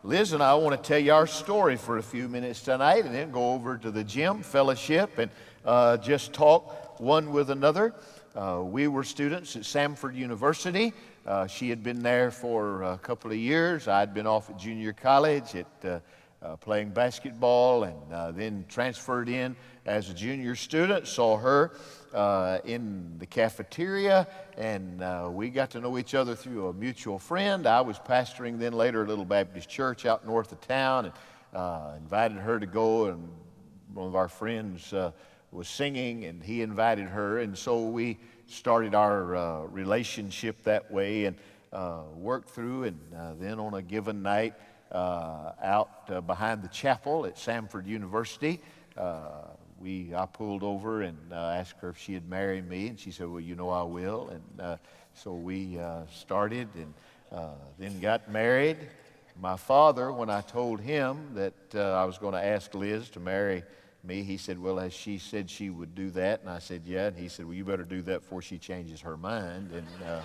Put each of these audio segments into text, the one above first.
Liz and I want to tell you our story for a few minutes tonight and then go over to the gym, fellowship, and just talk one with another. We were students at Samford University. She had been there for a couple of years. I'd been off at junior college at playing basketball, and then transferred in as a junior student. Saw her in the cafeteria, and we got to know each other through a mutual friend. I was pastoring then later a little Baptist church out north of town, and invited her to go, and one of our friends was singing, and he invited her, and so we started our relationship that way, and worked through, and then on a given night out behind the chapel at Samford University, I pulled over and asked her if she had married me, and she said, well, you know I will. And so we started and then got married. My father, when I told him that I was going to ask Liz to marry me, he said, well, as she said she would do that. And I said, yeah. And he said, well, you better do that before she changes her mind. And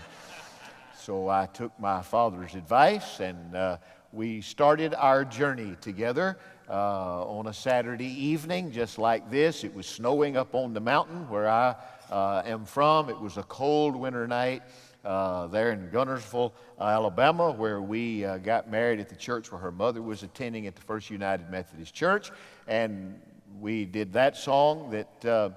so I took my father's advice, and we started our journey together on a Saturday evening, just like this. It was snowing up on the mountain where I am from. It was a cold winter night there in Gunnersville, Alabama, where we got married at the church where her mother was attending at the First United Methodist Church. And we did that song that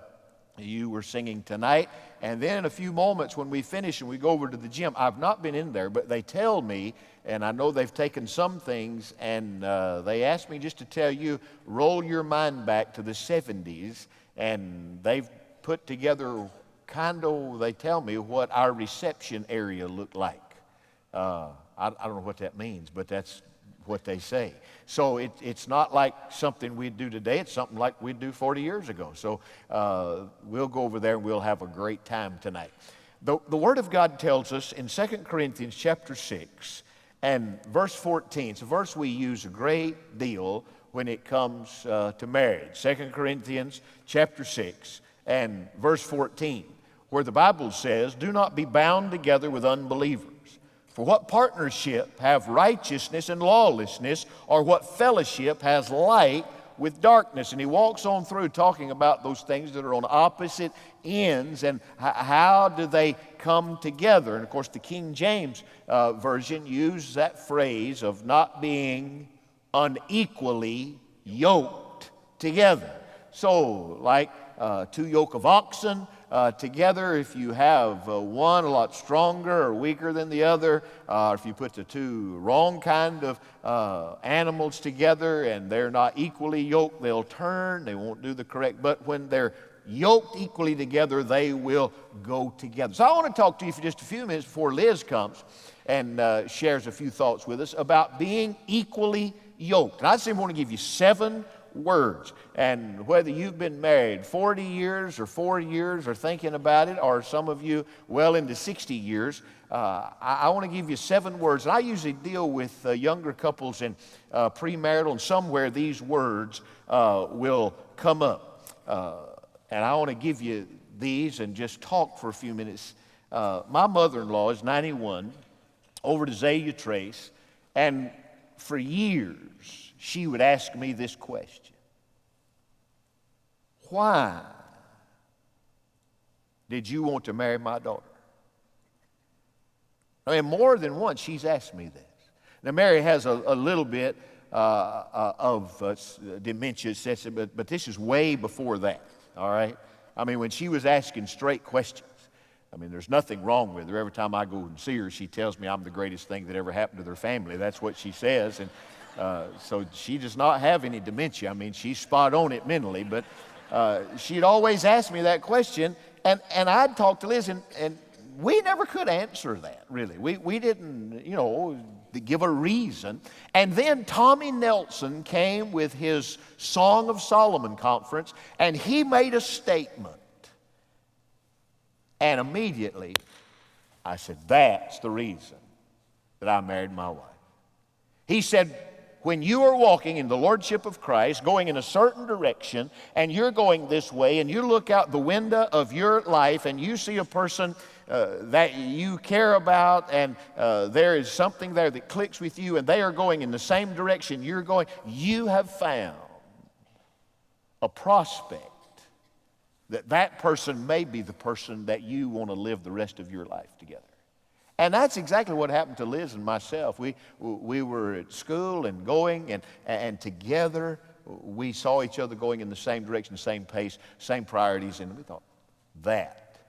you were singing tonight. And then in a few moments when we finish and we go over to the gym, I've not been in there, but they tell me, and I know they've taken some things, and they asked me just to tell you, roll your mind back to the 70s, and they've put together they tell me what our reception area looked like. I don't know what that means, but that's what they say. So it's not like something we'd do today. It's something like we'd do 40 years ago. So we'll go over there and we'll have a great time tonight. The Word of God tells us in 2 Corinthians chapter 6 and verse 14. It's a verse we use a great deal when it comes to marriage. 2 Corinthians chapter 6 and verse 14, where the Bible says, do not be bound together with unbelievers. For what partnership have righteousness and lawlessness, or what fellowship has light with darkness? And he walks on through talking about those things that are on opposite ends and how do they come together. And of course the King James Version uses that phrase of not being unequally yoked together. So like two yoke of oxen together, if you have one a lot stronger or weaker than the other, if you put the two wrong kind of animals together and they're not equally yoked, they'll turn, they won't do the correct. But when they're yoked equally together, they will go together. So I want to talk to you for just a few minutes before Liz comes and shares a few thoughts with us about being equally yoked. And I simply want to give you 7 words, and whether you've been married 40 years or 4 years or thinking about it, or some of you well into 60 years, I want to give you 7 words. And I usually deal with younger couples in premarital, and somewhere these words will come up. And I want to give you these and just talk for a few minutes. My mother-in-law is 91, over to Zayah Trace, and for years she would ask me this question: why did you want to marry my daughter? I mean, more than once she's asked me this. Now, Mary has a little bit of dementia, but this is way before that, all right? I mean, when she was asking straight questions, I mean, there's nothing wrong with her. Every time I go and see her, she tells me I'm the greatest thing that ever happened to their family. That's what she says. And so she does not have any dementia. I mean, she's spot on it mentally, but she'd always ask me that question, and I'd talk to Liz, and we never could answer that, really. We didn't, give a reason. And then Tommy Nelson came with his Song of Solomon conference, and he made a statement. And immediately I said, that's the reason that I married my wife. He said, when you are walking in the Lordship of Christ, going in a certain direction, and you're going this way, and you look out the window of your life and you see a person that you care about, and there is something there that clicks with you, and they are going in the same direction you're going, you have found a prospect that that person may be the person that you want to live the rest of your life together. And that's exactly what happened to Liz and myself. We were at school and going, and together we saw each other going in the same direction, same pace, same priorities, and we thought, that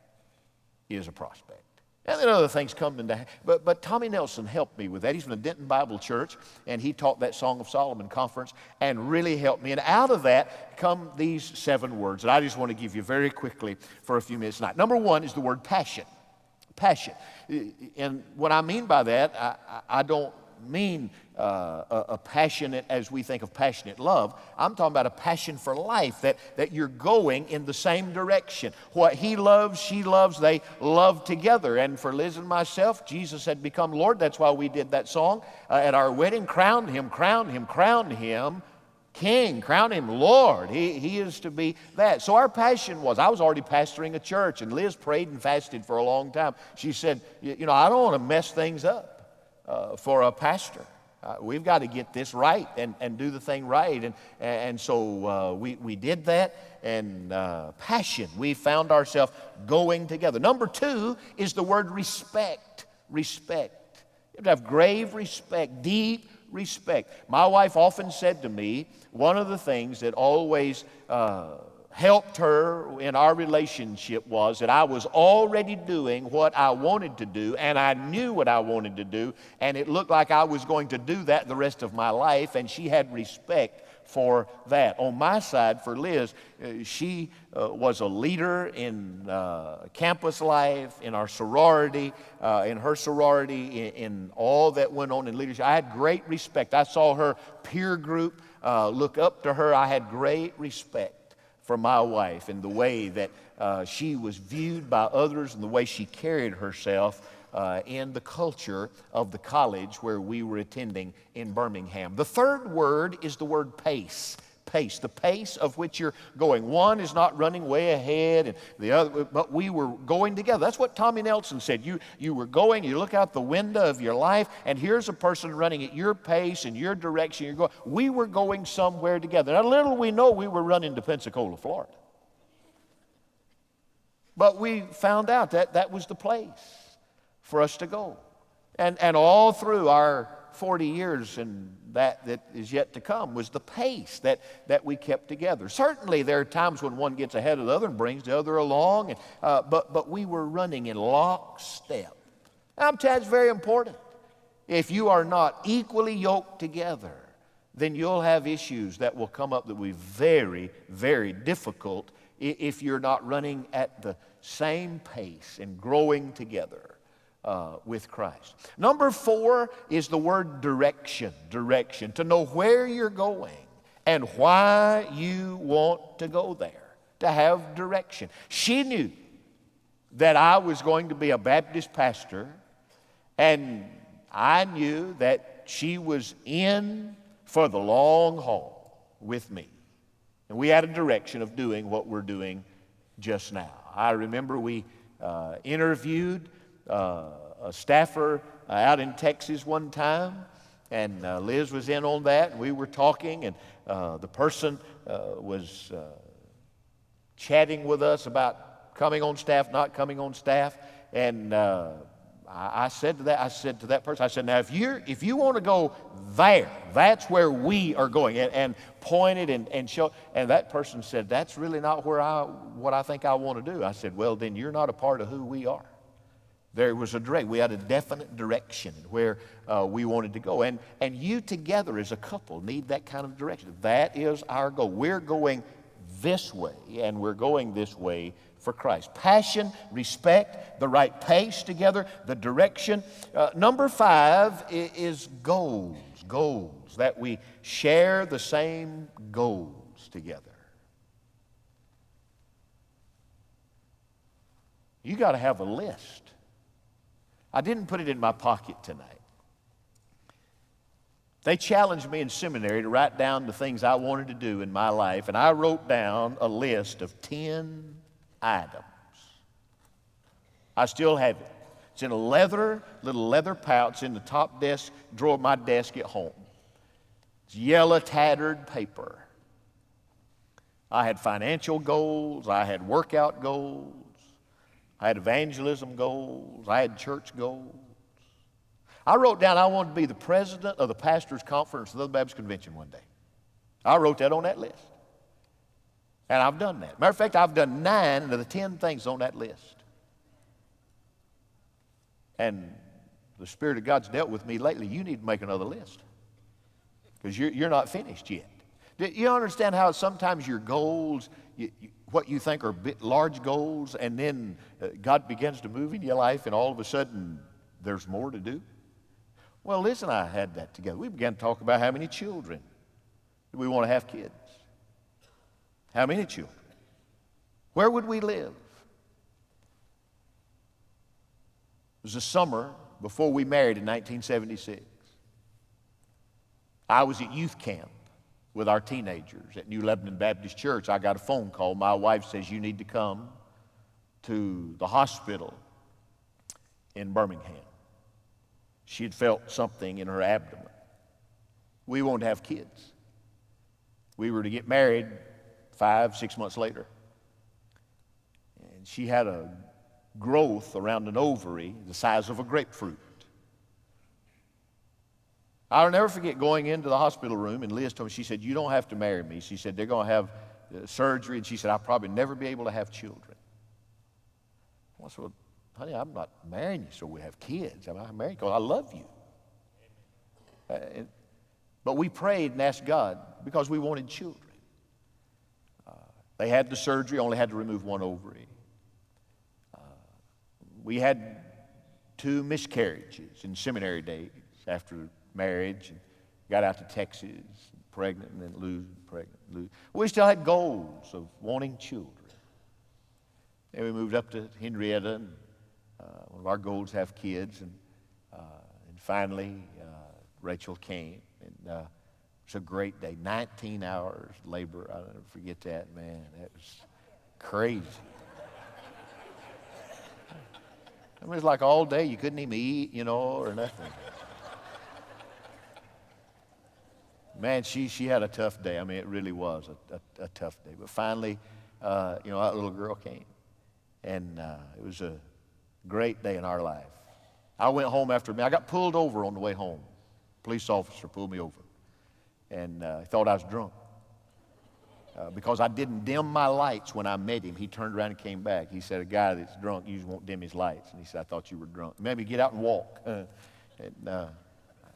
is a prospect. And then other things come into, but Tommy Nelson helped me with that. He's from the Denton Bible Church, and he taught that Song of Solomon conference and really helped me. And out of that come these 7 words that I just want to give you very quickly for a few minutes tonight. Number 1 is the word passion. Passion. And what I mean by that, I don't mean a passionate as we think of passionate love. I'm talking about a passion for life, that you're going in the same direction. What he loves, she loves, they love together. And for Liz and myself, Jesus had become Lord. That's why we did that song at our wedding. Crown him, crown him, crown him King, crown him Lord. He is to be that. So our passion was, I was already pastoring a church, and Liz prayed and fasted for a long time. She said, you know, I don't want to mess things up for a pastor. We've got to get this right and do the thing right. And so we did that, and passion. We found ourselves going together. Number 2 is the word respect. Respect. You have to have grave respect, deep respect. My wife often said to me, one of the things that always helped her in our relationship was that I was already doing what I wanted to do, and I knew what I wanted to do, and it looked like I was going to do that the rest of my life, and she had respect for that. On my side, for Liz, she was a leader in campus life, in our sorority, in her sorority, in all that went on in leadership. I had great respect. I saw her peer group look up to her. I had great respect for my wife and the way that she was viewed by others and the way she carried herself in the culture of the college where we were attending in Birmingham. The 3rd word is the word pace. Pace, the pace of which you're going. One is not running way ahead, and the other, but we were going together. That's what Tommy Nelson said. You were going, you look out the window of your life, and here's a person running at your pace and your direction. You're going. We were going somewhere together. Now, little we know, we were running to Pensacola, Florida. But we found out that that was the place for us to go. And all through our 40 years and that is yet to come was the pace that we kept together. Certainly there are times when one gets ahead of the other and brings the other along, but we were running in lockstep. I'm telling you, it's very important. If you are not equally yoked together, then you'll have issues that will come up that will be very, very difficult if you're not running at the same pace and growing together with Christ. Number 4 is the word direction. Direction. To know where you're going and why you want to go there. To have direction. She knew that I was going to be a Baptist pastor, and I knew that she was in for the long haul with me. And we had a direction of doing what we're doing just now. I remember we interviewed a staffer out in Texas one time, and Liz was in on that, and we were talking, and the person was chatting with us about coming on staff, not coming on staff, and I said to that person, I said, now if you want to go there, that's where we are going, and pointed and showed, and that person said, that's really not what I think I want to do. I said, well, then you're not a part of who we are. There was we had a definite direction where we wanted to go, and you together as a couple need that kind of direction. That is our goal. We're going this way, and we're going this way for Christ. Passion, respect, the right pace together, the direction. Number 5 is goals. Goals, that we share the same goals together. You got to have a list. I didn't put it in my pocket tonight. They challenged me in seminary to write down the things I wanted to do in my life, and I wrote down a list of 10 items. I still have it. It's in a little leather pouch in the top desk drawer of my desk at home. It's yellow, tattered paper. I had financial goals. I had workout goals. I had evangelism goals. I had church goals. I wrote down I wanted to be the president of the Pastors' Conference of the Baptist Convention one day. I wrote that on that list. And I've done that. Matter of fact, I've done 9 of the 10 things on that list. And the Spirit of God's dealt with me lately. You need to make another list because you're not finished yet. Do you understand how sometimes your goals, what you think are large goals, and then God begins to move in your life and all of a sudden there's more to do? Well, Liz and I had that together. We began to talk about how many children do we want to have kids. How many children? Where would we live? It was the summer before we married in 1976. I was at youth camp with our teenagers at New Lebanon Baptist Church. I got a phone call. My wife says, you need to come to the hospital in Birmingham. She had felt something in her abdomen. We wanted to have kids. We were to get married 5-6 months later. And she had a growth around an ovary the size of a grapefruit. I'll never forget going into the hospital room, and Liz told me, she said, you don't have to marry me. She said, they're going to have surgery, and she said, I'll probably never be able to have children. I said, well, honey, I'm not marrying you so we have kids. I'm married because I love you. But we prayed and asked God because we wanted children. They had the surgery, only had to remove one ovary. We had 2 miscarriages in seminary days after marriage, and got out to Texas, pregnant, and then lose. We still had goals of wanting children. And we moved up to Henrietta, and one of our goals have kids, and finally Rachel came, and it was a great day. 19 hours labor. I'll never forget that, man. That was crazy. I mean, it was like all day you couldn't even eat, or nothing. Man, she had a tough day. I mean, it really was a tough day. But finally, that little girl came. And it was a great day in our life. I went home after I got pulled over on the way home. Police officer pulled me over. And he thought I was drunk. Because I didn't dim my lights when I met him. He turned around and came back. He said, a guy that's drunk usually won't dim his lights. And he said, I thought you were drunk. Maybe get out and walk. I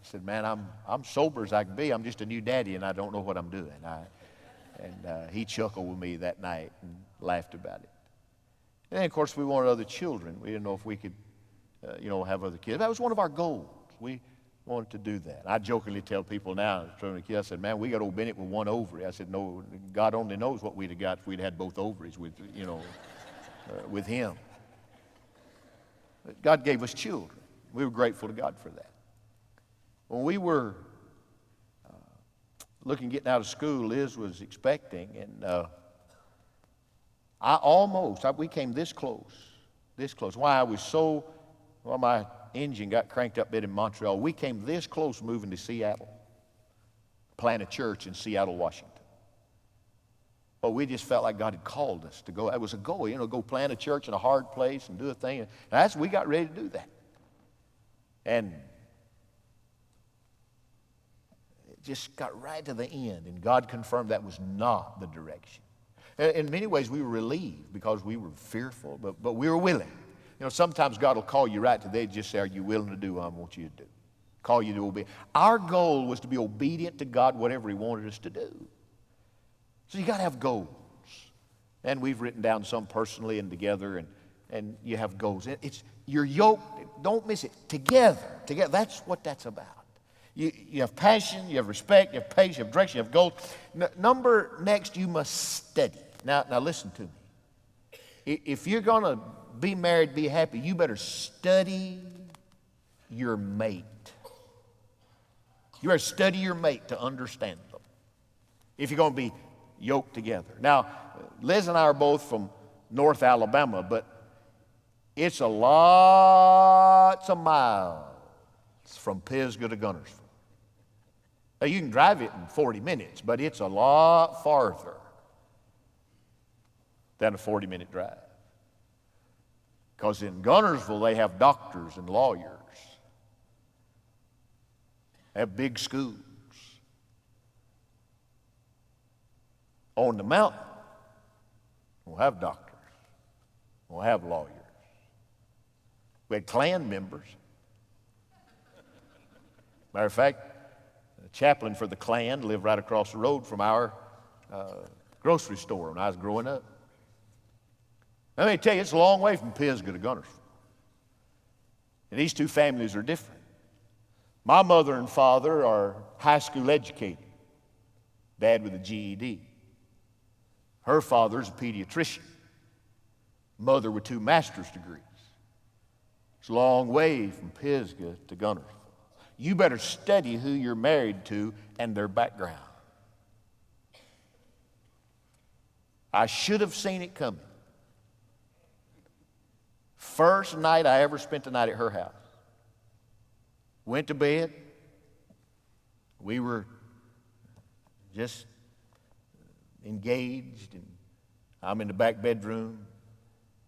said, man, I'm sober as I can be. I'm just a new daddy, and I don't know what I'm doing. He chuckled with me that night and laughed about it. And then, of course, we wanted other children. We didn't know if we could, have other kids. That was one of our goals. We wanted to do that. I jokingly tell people now, I said, man, we got old Bennett with one ovary. I said, no, God only knows what we'd have got if we'd had both ovaries with him. But God gave us children. We were grateful to God for that. When we were getting out of school, Liz was expecting, and we came this close. Why? My engine got cranked up a bit in Montreal. We came this close moving to Seattle, plant a church in Seattle, Washington. But we just felt like God had called us to go. It was a goal, go plant a church in a hard place and do a thing. And we got ready to do that. And it just got right to the end, and God confirmed that was not the direction. In many ways, we were relieved because we were fearful, but we were willing. Sometimes God will call you right to the edge, just say, are you willing to do what I want you to do? Call you to obey. Our goal was to be obedient to God, whatever He wanted us to do. So you got to have goals. And we've written down some personally and together, and you have goals. You're yoked, don't miss it, together. That's what that's about. You have passion, you have respect, you have patience, you have direction, you have goals. Next, you must study. Now listen to me. If you're going to be married, be happy, you better study your mate. You better study your mate to understand them if you're going to be yoked together. Now, Liz and I are both from North Alabama, but it's a lots of miles from Pisgah to Guntersville. Now, you can drive it in 40 minutes, but it's a lot farther than a 40-minute drive. Because in Guntersville, they have doctors and lawyers. They have big schools. On the mountain, we'll have doctors. We'll have lawyers. We had Klan members. Matter of fact, the chaplain for the Klan lived right across the road from our grocery store when I was growing up. Let me tell you, it's a long way from Pisgah to Guntersville. And these two families are different. My mother and father are high school educated. Dad with a GED. Her father's a pediatrician. Mother with 2 master's degrees. It's a long way from Pisgah to Guntersville. You better study who you're married to and their background. I should have seen it coming. First night I ever spent the night at her house. Went to bed. We were just engaged, and I'm in the back bedroom.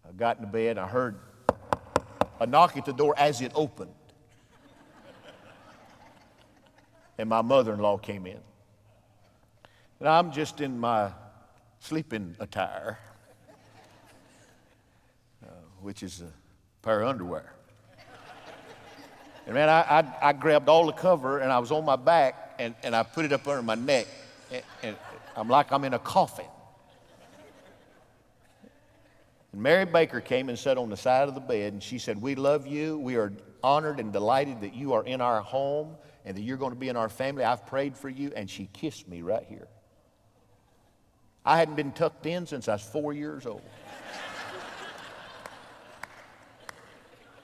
I got into bed. I heard a knock at the door as it opened. And my mother-in-law came in. And I'm just in my sleeping attire, which is a pair of underwear. And man, I grabbed all the cover and I was on my back and I put it up under my neck. And I'm like I'm in a coffin. And Mary Baker came and sat on the side of the bed and she said, "We love you. We are honored and delighted that you are in our home and that you're going to be in our family. I've prayed for you." And she kissed me right here. I hadn't been tucked in since I was 4 years old.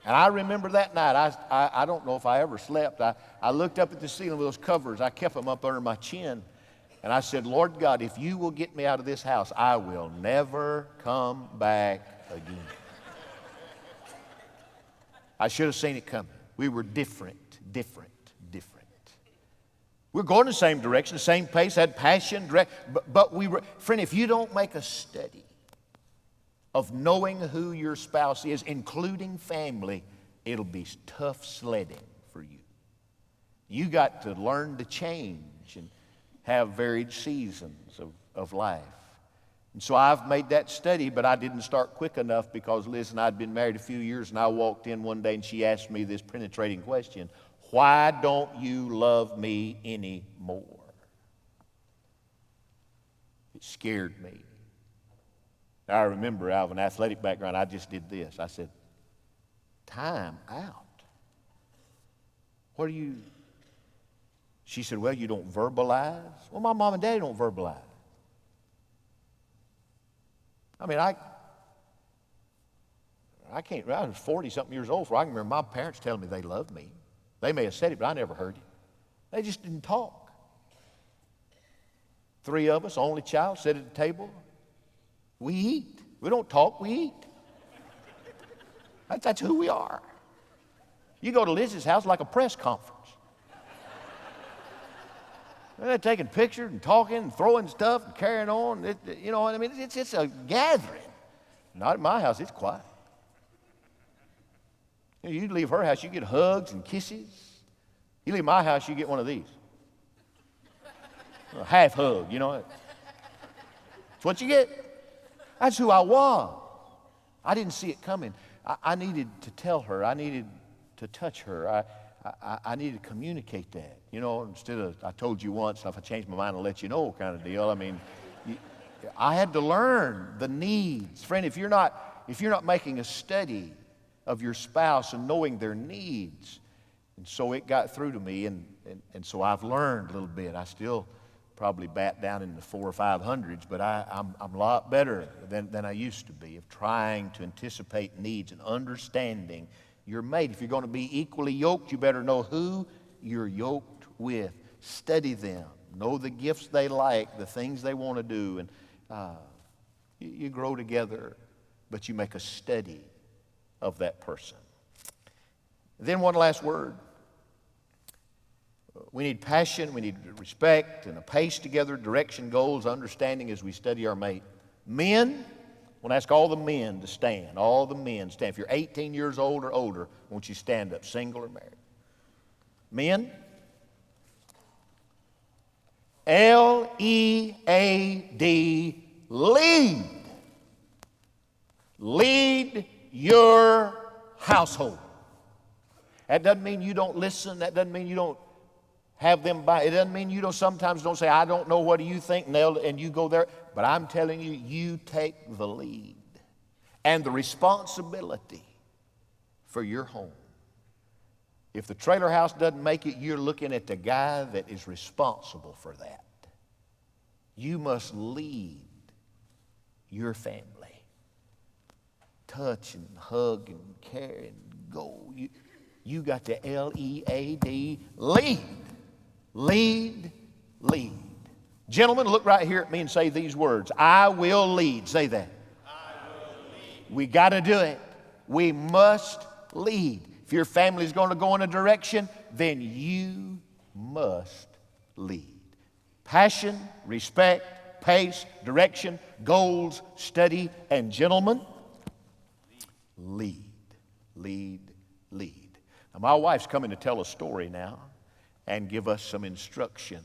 And I remember that night, I don't know if I ever slept. I looked up at the ceiling with those covers. I kept them up under my chin. And I said, "Lord God, if you will get me out of this house, I will never come back again." I should have seen it coming. We were different. We're going the same direction, the same pace, had passion, but we were, friend, if you don't make a study of knowing who your spouse is, including family, it'll be tough sledding for you. You got to learn to change and have varied seasons of life. And so I've made that study, but I didn't start quick enough because Liz and I had been married a few years, and I walked in one day and she asked me this penetrating question: "Why don't you love me anymore?" It scared me. I remember out of an athletic background, I just did this. I said, "Time out. What are you?" She said, "Well, you don't verbalize." Well, my mom and daddy don't verbalize. I mean, I can't, I was 40-something years old, so I can remember my parents telling me they loved me. They may have said it, but I never heard it. They just didn't talk. 3 of us, only child, sit at the table. We eat. We don't talk, we eat. That's who we are. You go to Liz's house like a press conference. They're taking pictures and talking and throwing stuff and carrying on. You know what I mean? It's a gathering. Not at my house, it's quiet. You leave her house, you get hugs and kisses. You leave my house, you get one of these. A half hug, you know. That's what you get. That's who I was. I didn't see it coming. I needed to tell her. I needed to touch her. I needed to communicate that. You know, instead of, "I told you once, if I change my mind, I'll let you know," kind of deal. I mean, I had to learn the needs. Friend, if you're not making a study of your spouse and knowing their needs, and so it got through to me, and so I've learned a little bit. I still probably bat down in the 400 or 500s, but I'm a lot better than I used to be of trying to anticipate needs and understanding your mate. If you're going to be equally yoked, you better know who you're yoked with. study them, know the gifts they like, the things they want to do, and you grow together, but you make a study of that person. Then one last word. We need passion, we need respect, and a pace together, direction, goals, understanding as we study our mate. Men, I want to ask all the men to stand. All the men stand. If you're 18 years old or older, won't you stand up, single or married? Men, L-E-A-D, lead. Lead your household. That doesn't mean you don't listen. That doesn't mean you don't have them by. It doesn't mean you don't sometimes don't say, I don't know, what do you think, Nell, and you go there. But I'm telling you, you take the lead and the responsibility for your home. If the trailer house doesn't make it, you're looking at the guy that is responsible for that. You must lead your family. Touch and hug and care and go. You got the L-E-A-D, lead. Lead, lead. Gentlemen, look right here at me and say these words. I will lead. Say that. I will lead. We got to do it. We must lead. If your family's going to go in a direction, then you must lead. Passion, respect, pace, direction, goals, study, and gentlemen, lead, lead, lead. Now, my wife's coming to tell a story now and give us some instruction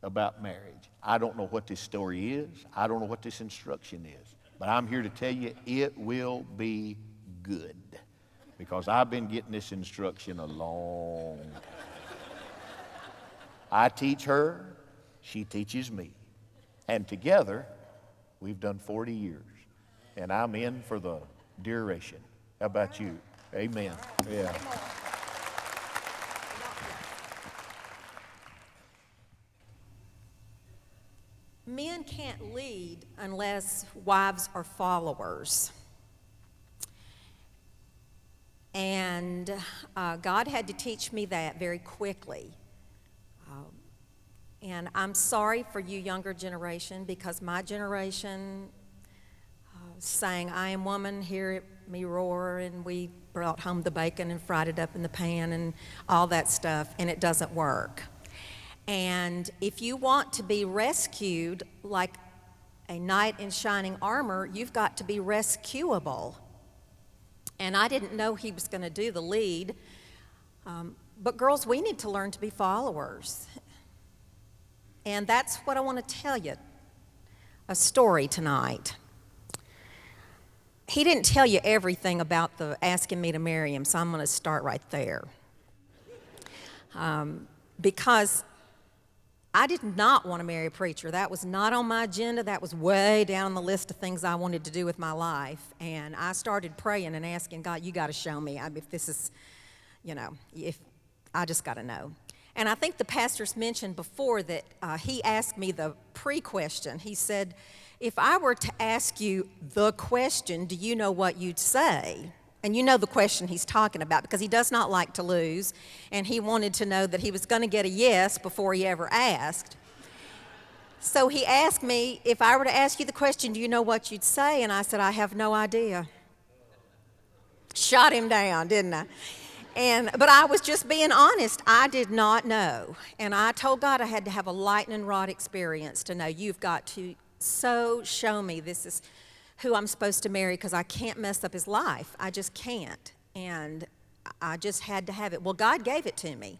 about marriage. I don't know what this story is. I don't know what this instruction is. But I'm here to tell you it will be good, because I've been getting this instruction a long time. I teach her, she teaches me. And together, we've done 40 years. And I'm in for the duration. How about you? Amen. Yeah. Men can't lead unless wives are followers. And God had to teach me that very quickly. And I'm sorry for you younger generation, because my generation sang I Am Woman, Hear Me Roar, and we brought home the bacon and fried it up in the pan and all that stuff, and it doesn't work. And if you want to be rescued like a knight in shining armor, you've got to be rescuable. And I didn't know he was going to do the lead. But girls, we need to learn to be followers. And that's what I want to tell you, a story tonight. He didn't tell you everything about the asking me to marry him, so I'm going to start right there. Because I did not want to marry a preacher. That was not on my agenda. That was way down the list of things I wanted to do with my life. And I started praying and asking God, you got to show me if this is, if I just got to know. And I think the pastors mentioned before that he asked me the pre-question. He said, if I were to ask you the question, do you know what you'd say? And you know the question he's talking about, because he does not like to lose, and he wanted to know that he was going to get a yes before he ever asked. So he asked me, if I were to ask you the question, do you know what you'd say? And I said, I have no idea. Shot him down, didn't I? But I was just being honest. I did not know. And I told God I had to have a lightning rod experience to know, you've got to so show me this is who I'm supposed to marry, because I can't mess up his life. I just can't. And I just had to have it. Well, God gave it to me.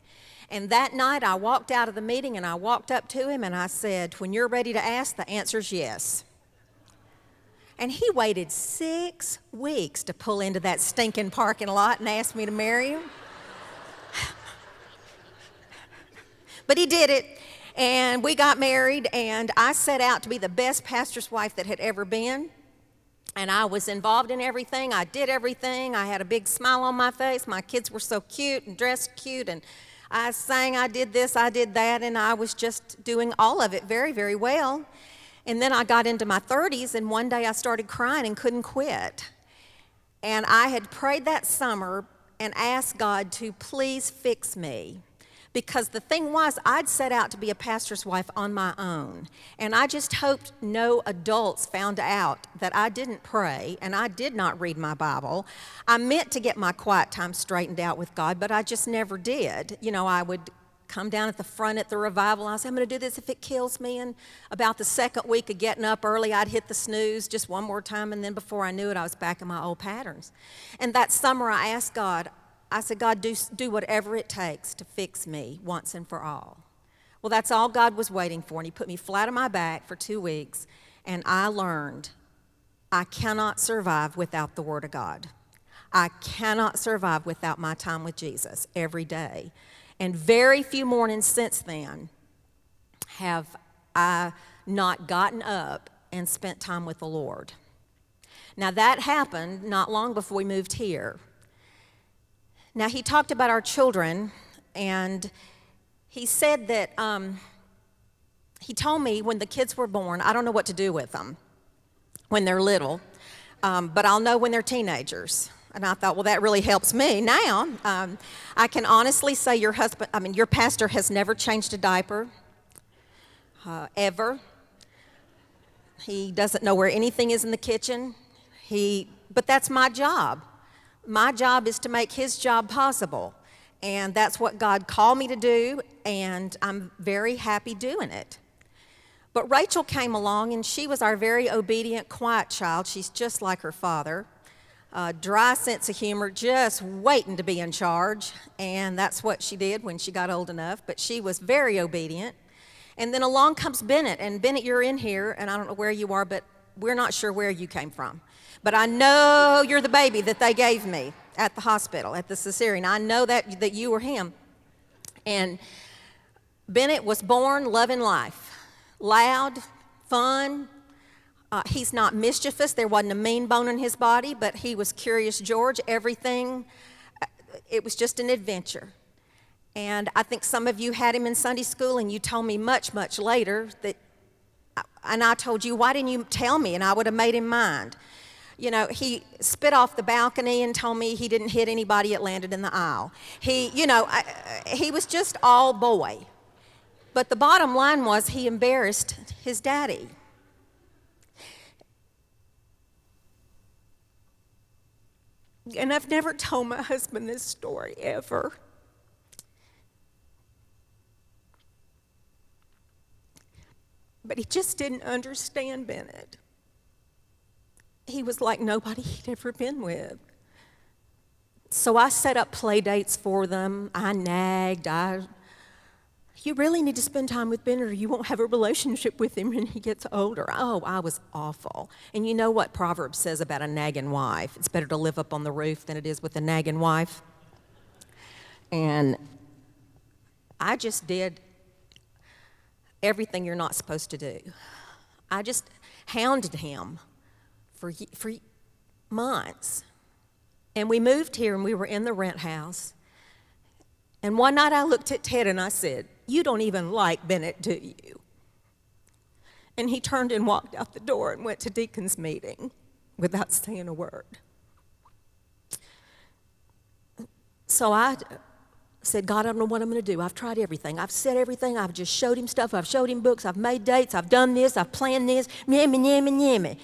And that night I walked out of the meeting and I walked up to him and I said, when you're ready to ask, the answer's yes. And he waited 6 weeks to pull into that stinking parking lot and ask me to marry him. But he did it. And we got married, and I set out to be the best pastor's wife that had ever been. And I was involved in everything. I did everything. I had a big smile on my face. My kids were so cute and dressed cute. And I sang, I did this, I did that. And I was just doing all of it very, very well. And then I got into my 30s, and one day I started crying and couldn't quit. And I had prayed that summer and asked God to please fix me, Because the thing was, I'd set out to be a pastor's wife on my own. And I just hoped no adults found out that I didn't pray and I did not read my Bible. I meant to get my quiet time straightened out with God, but I just never did. You know, I would come down at the front at the revival and I'd say, I'm going to do this if it kills me. And about the second week of getting up early, I'd hit the snooze just one more time. And then before I knew it, I was back in my old patterns. And that summer I asked God, I said, God, do whatever it takes to fix me once and for all. Well, that's all God was waiting for. And he put me flat on my back for 2 weeks. And I learned I cannot survive without the Word of God. I cannot survive without my time with Jesus every day. And very few mornings since then have I not gotten up and spent time with the Lord. Now, that happened not long before we moved here. Now, he talked about our children, and he said that he told me when the kids were born, I don't know what to do with them when they're little, but I'll know when they're teenagers. And I thought, well, that really helps me. Now, I can honestly say your pastor has never changed a diaper, ever. He doesn't know where anything is in the kitchen. But that's my job. My job is to make his job possible. And that's what God called me to do, and I'm very happy doing it. But Rachel came along, and she was our very obedient, quiet child. She's just like her father. Dry sense of humor, just waiting to be in charge. And that's what she did when she got old enough. But she was very obedient. And then along comes Bennett. And Bennett, you're in here, and I don't know where you are, but we're not sure where you came from. But I know you're the baby that they gave me at the hospital, at the cesarean. I know that you were him. And Bennett was born loving life. Loud, fun. He's not mischievous. There wasn't a mean bone in his body, but he was Curious George. Everything, it was just an adventure. And I think some of you had him in Sunday school, and you told me much, much later and I told you, why didn't you tell me? And I would have made him mind. You know, he spit off the balcony and told me he didn't hit anybody, it landed in the aisle. He was just all boy. But the bottom line was he embarrassed his daddy. And I've never told my husband this story ever. But he just didn't understand Bennett. He was like nobody he'd ever been with. So I set up play dates for them. I nagged. You really need to spend time with Bennett or you won't have a relationship with him when he gets older. Oh, I was awful. And you know what Proverbs says about a nagging wife? It's better to live up on the roof than it is with a nagging wife. And I just did everything you're not supposed to do. I just hounded him for months. And we moved here and we were in the rent house. And one night I looked at Ted and I said, you don't even like Bennett, do you? And he turned and walked out the door and went to deacon's meeting without saying a word. So I said, God, I don't know what I'm going to do. I've tried everything. I've said everything. I've just showed him stuff. I've showed him books. I've made dates. I've done this. I've planned this. Nyammy.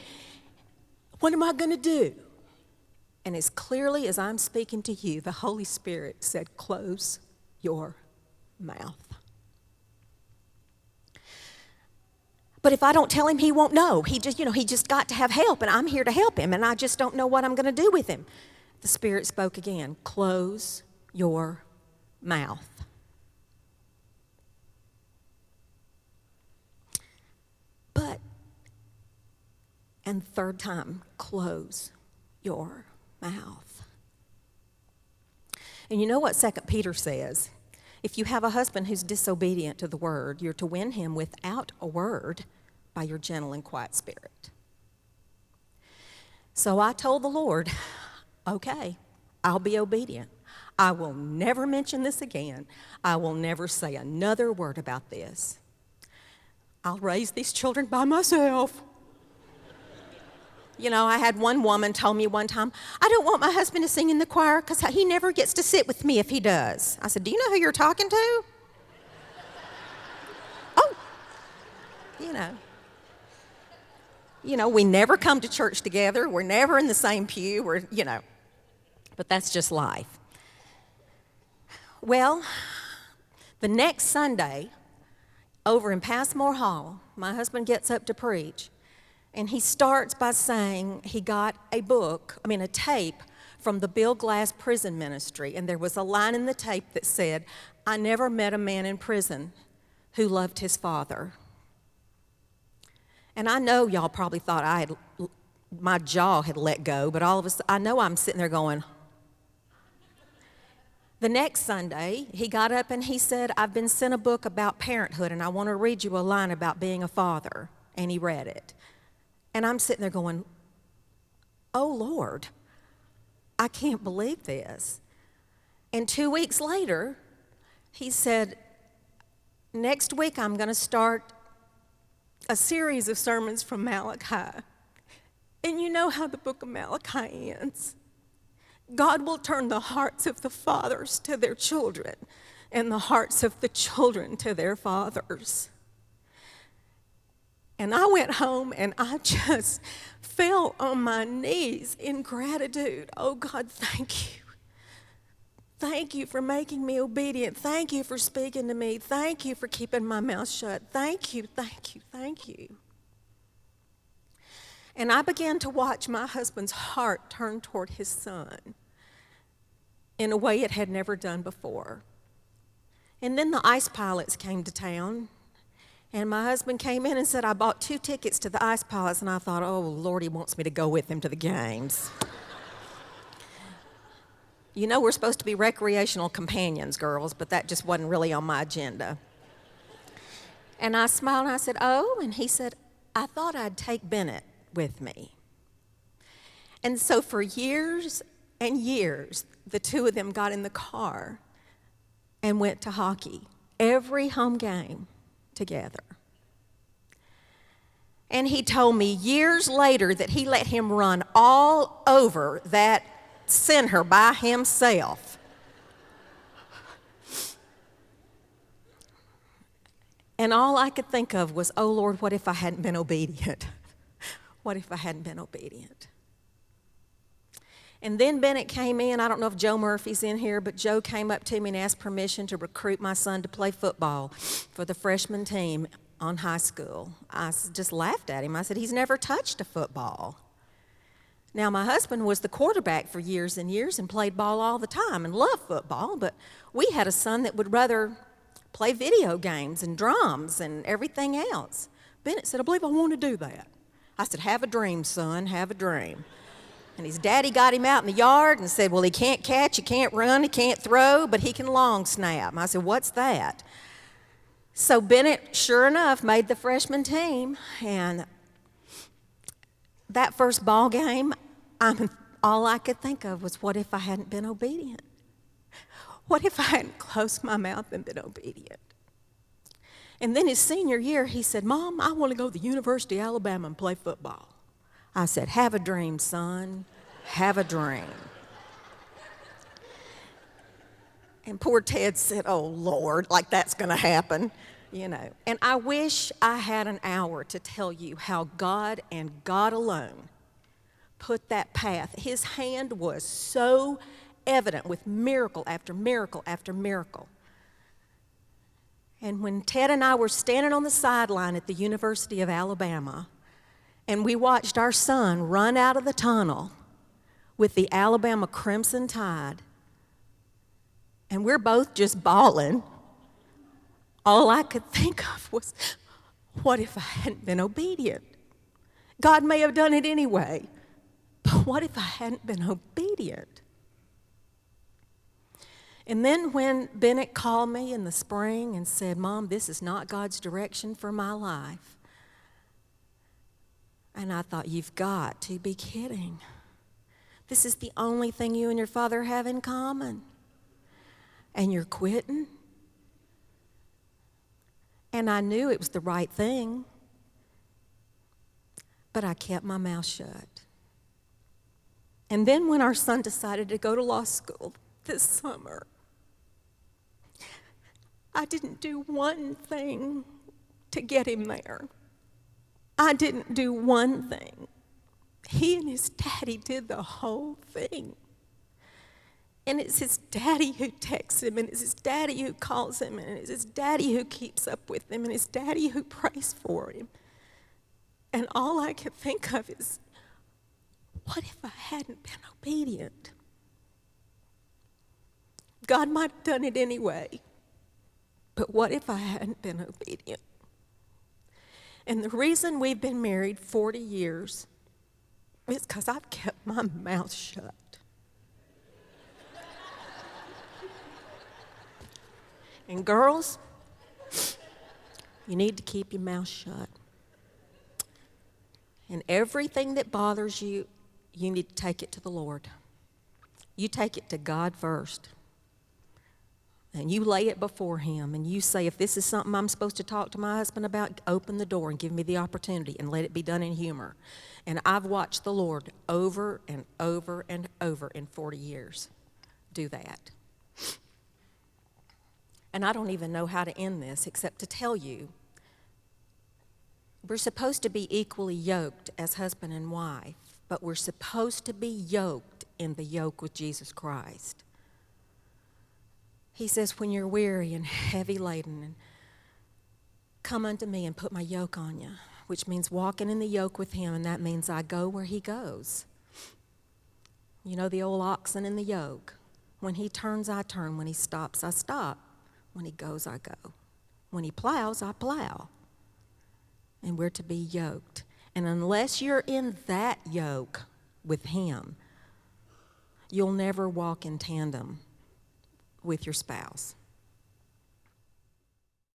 What am I going to do? And as clearly as I'm speaking to you, the Holy Spirit said, close your mouth. But if I don't tell him, he won't know. He just got to have help, and I'm here to help him, and I just don't know what I'm going to do with him. The Spirit spoke again, close your mouth. And the third time, close your mouth. And you know what 2 Peter says? If you have a husband who's disobedient to the word, you're to win him without a word by your gentle and quiet spirit. So I told the Lord, okay, I'll be obedient. I will never mention this again. I will never say another word about this. I'll raise these children by myself. You know, I had one woman tell me one time, I don't want my husband to sing in the choir because he never gets to sit with me if he does. I said, do you know who you're talking to? You know. You know, we never come to church together. We're never in the same pew. But that's just life. Well, the next Sunday, over in Passmore Hall, my husband gets up to preach, and he starts by saying he got a tape from the Bill Glass prison ministry, and there was a line in the tape that said, "I never met a man in prison who loved his father." And I know y'all probably thought my jaw had let go, but all of us, I know I'm sitting there going. The next Sunday, he got up and he said, "I've been sent a book about parenthood, and I want to read you a line about being a father." And he read it. And I'm sitting there going, "Oh, Lord, I can't believe this." And 2 weeks later, he said, "Next week I'm going to start a series of sermons from Malachi. And you know how the book of Malachi ends. God will turn the hearts of the fathers to their children and the hearts of the children to their fathers." And I went home and I just fell on my knees in gratitude. "Oh, God, thank you. Thank you for making me obedient. Thank you for speaking to me. Thank you for keeping my mouth shut. Thank you, thank you, thank you." And I began to watch my husband's heart turn toward his son in a way it had never done before. And then the ice pilots came to town, and my husband came in and said, "I bought 2 tickets to the ice pilots," and I thought, "Oh, Lord, he wants me to go with him to the games." You know, we're supposed to be recreational companions, girls, but that just wasn't really on my agenda. And I smiled and I said, "Oh," and he said, "I thought I'd take Bennett with me." And so for years and years, the two of them got in the car and went to hockey, every home game together. And he told me years later that he let him run all over that center by himself. And all I could think of was, "Oh, Lord, what if I hadn't been obedient? What if I hadn't been obedient?" And then Bennett came in. I don't know if Joe Murphy's in here, but Joe came up to me and asked permission to recruit my son to play football for the freshman team on high school. I just laughed at him. I said, "He's never touched a football." Now, my husband was the quarterback for years and years and played ball all the time and loved football, but we had a son that would rather play video games and drums and everything else. Bennett said, "I believe I want to do that." I said, "Have a dream, son, have a dream." And his daddy got him out in the yard and said, "Well, he can't catch, he can't run, he can't throw, but he can long snap." And I said, "What's that?" So Bennett, sure enough, made the freshman team, and that first ball game, all I could think of was, what if I hadn't been obedient? What if I hadn't closed my mouth and been obedient? And then his senior year, he said, "Mom, I want to go to the University of Alabama and play football." I said, "Have a dream, son, have a dream." And poor Ted said, "Oh, Lord, like that's going to happen, you know." And I wish I had an hour to tell you how God and God alone put that path. His hand was so evident with miracle after miracle after miracle. And when Ted and I were standing on the sideline at the University of Alabama, and we watched our son run out of the tunnel with the Alabama Crimson Tide, and we're both just bawling, all I could think of was, what if I hadn't been obedient? God may have done it anyway, but what if I hadn't been obedient? And then when Bennett called me in the spring and said, "Mom, this is not God's direction for my life," and I thought, you've got to be kidding. This is the only thing you and your father have in common. And you're quitting? And I knew it was the right thing, but I kept my mouth shut. And then when our son decided to go to law school this summer, I didn't do one thing to get him there. I didn't do one thing. He and his daddy did the whole thing. And it's his daddy who texts him, and it's his daddy who calls him, and it's his daddy who keeps up with him, and his daddy who prays for him. And all I could think of is, what if I hadn't been obedient? God might have done it anyway, but what if I hadn't been obedient? And the reason we've been married 40 years is because I've kept my mouth shut. And girls, you need to keep your mouth shut. And everything that bothers you, you need to take it to the Lord. You take it to God first. And you lay it before him, and you say, if this is something I'm supposed to talk to my husband about, open the door and give me the opportunity, and let it be done in humor. And I've watched the Lord over and over and over in 40 years do that. And I don't even know how to end this except to tell you, we're supposed to be equally yoked as husband and wife, but we're supposed to be yoked in the yoke with Jesus Christ. He says, when you're weary and heavy laden, and come unto me and put my yoke on you, which means walking in the yoke with him, and that means I go where he goes. You know the old oxen in the yoke. When he turns, I turn. When he stops, I stop. When he goes, I go. When he plows, I plow. And we're to be yoked. And unless you're in that yoke with him, you'll never walk in tandem with your spouse.